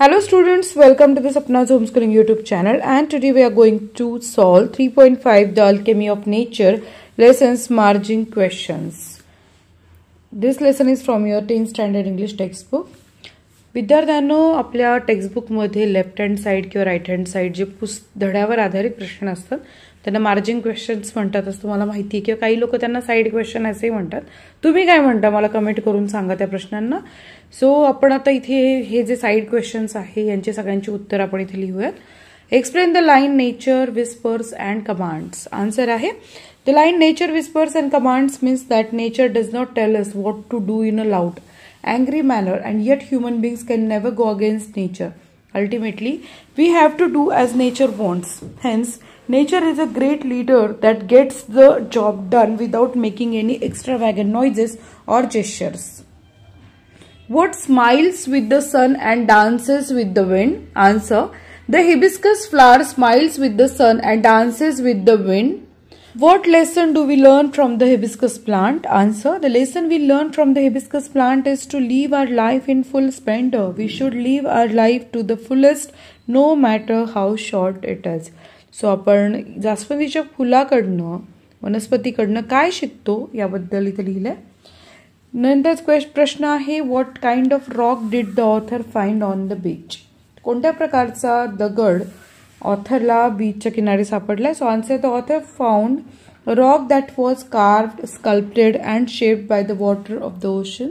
Hello students, welcome to the Sapna's Homeschooling YouTube channel, and today we are going to solve 3.5 The Alchemy of Nature lessons margin questions. This lesson is from your 10th standard English textbook. विद्यार्थ्यांनो, आपल्या textbook मध्ये left hand side किंवा right hand side जे धड्यावर आधारित प्रश्न असतात त्यांना margin questions म्हणतात असं तुम्हाला माहिती आहे, किंवा काही लोक त्यांना साइड क्वेश्चन असेही म्हणतात. तुम्ही काय म्हणता मला कमेंट करून सांगा त्या प्रश्नांना. सो आपण आता इथे हे जे साइड क्वेश्चन्स आहे यांची सगळ्यांची उत्तर आपण इथे लिहूयात. Explain the line nature whispers and commands. Answer आहे the line nature whispers and commands means that nature does not tell us what to do in a loud angry manner, and yet human beings can never go against nature. Ultimately, we have to do as nature wants. Hence, nature is a great leader that gets the job done without making any extravagant noises or gestures. What smiles with the sun and dances with the wind? Answer: the hibiscus flower smiles with the sun and dances with the wind. What lesson do we learn from the hibiscus plant? Answer: the lesson we learn from the hibiscus plant is to live our life in full splendor. We should live our life to the fullest, no matter how short it is. So आपण जास्वंदीच्या फुलाकडनं वनस्पतीकडनं काय शिकतो याबद्दल इथे लिहिलंय. नंतर प्रश्न आहे what kind of rock did the author find on the beach. कोणत्या प्रकारचा दगड ऑथरला बीचच्या किनारी सापडलाय. So answer the author found a rock that was carved, sculpted and shaped by the water of the ocean.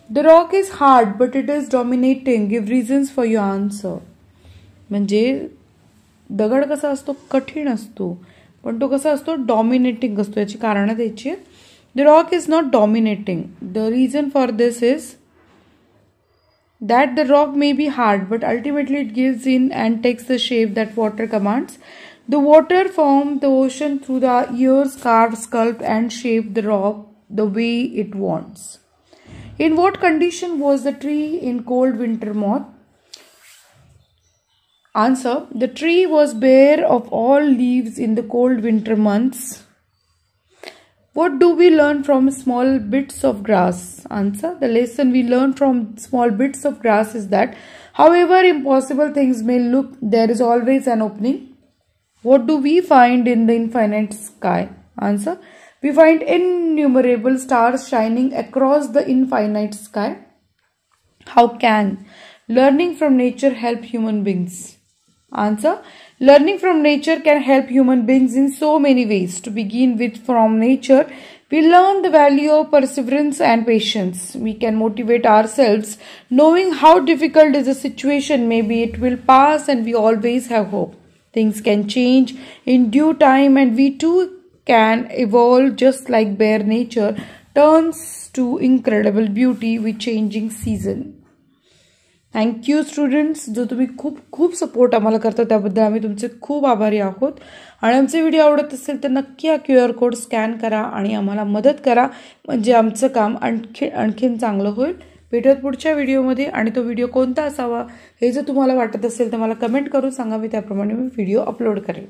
The rock is hard but it is dominating. Give reasons for your answer. म्हणजे दगड कसा असतो, कठीण असतो, पण तो कसा असतो, डॉमिनेटिंग असतो. याची कारण द्यायची आहेत. The rock is not dominating. The reason for this is that the rock may be hard but ultimately it gives in and takes the shape that water commands. The water formed the ocean through the years, carved, sculpted and shaped the rock the way it wants. In what condition was the tree in cold winter month? Answer: the tree was bare of all leaves in the cold winter months. What do we learn from small bits of grass? Answer: the lesson we learn from small bits of grass is that however impossible things may look, there is always an opening. What do we find in the infinite sky? Answer: we find innumerable stars shining across the infinite sky. How can learning from nature help human beings? Answer: learning from nature can help human beings in so many ways. To begin with, from nature, we learn the value of perseverance and patience. We can motivate ourselves knowing how difficult is the situation. Maybe it will pass and we always have hope. Things can change in due time and we too can evolve just like bare nature turns to incredible beauty with changing season. Thank you students. जो तुम्ही खूप support आम्हाला करता त्याबद्दल आम्ही तुमचे खूप आभारी आहोत. आणि आमचे व्हिडिओ आवडत असेल तर नक्की हा QR कोड स्कॅन करा आणि आम्हाला मदत करा, म्हणजे आमचं काम आणखीन चांगलं होईल. भेटूयात पुढच्या व्हिडिओमध्ये. आणि तो व्हिडिओ कोणता असावा हे जर तुम्हाला वाटत असेल तर मला कमेंट करून सांगा. मी त्याप्रमाणे व्हिडिओ अपलोड करेन.